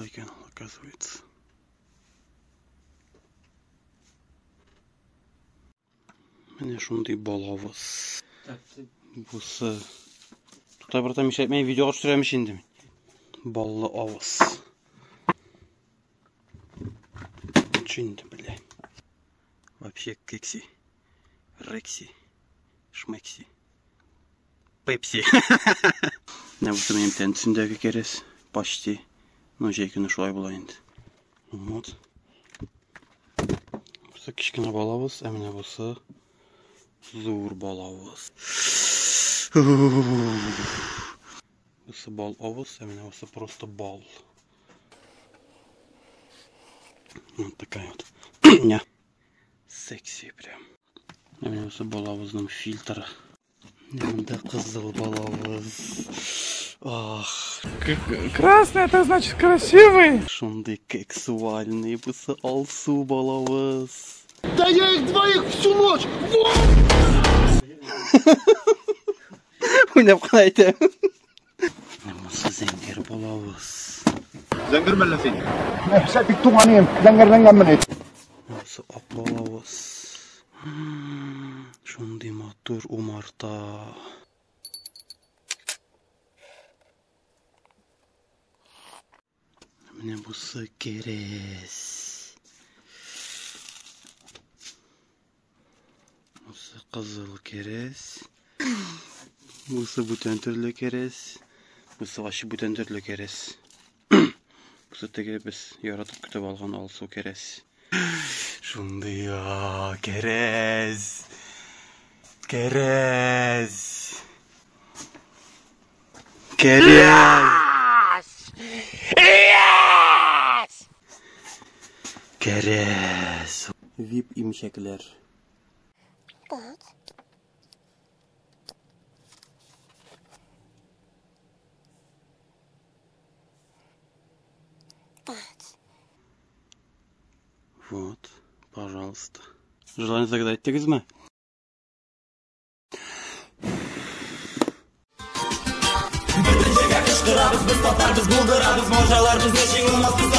екен, оказывается. Міне шундай балабыз. Бұсы. Тұтай бірта мен видеоға түсіреміш енді. Баллы авыз. Şimdi бля. Вообще кекси. Рекси. Шмекси. Пепси. Ne bu benim tentimdeki keres. Почти. Ну, жейкіні шулай бола енді. Вот. Бұсы кішкіні балабыз. Әміне бұсы зур балабыз. Бұсы бал авыз. Әміне бұсы просто бал. Вот такая вот. Не. Секси прям. Әміне бұсы балабыздың фильтрі. Әмінде қызыл балабыз. Ах. Красный, это значит красивый. Шундай сексуальный, бұсы алсу балабыз. Да я их двоих всю ночь! Ойнап қанайды. Бұсы зәңгер балабыз. زنجر ملا فين؟ نفسك التومانين زنجر مني. Бұсы ақ балабыз. Шундай мотор умарта. Міне бұсы керес. Бұсы қызыл керес. Бұсы бүтін түрлі керес. Бұсы вашы бүтін түрлі керес. Бұсы тегер біз яратып күтіп алған алсу керес. Шундай керес. Керес. Керес. Керес. Vip imşekler. Evet. Evet. Вот, пожалуйста. Желание загадать тегізме? Kışkırarız biz tatarız bulgurarız morjalarız ne şey olmaz biz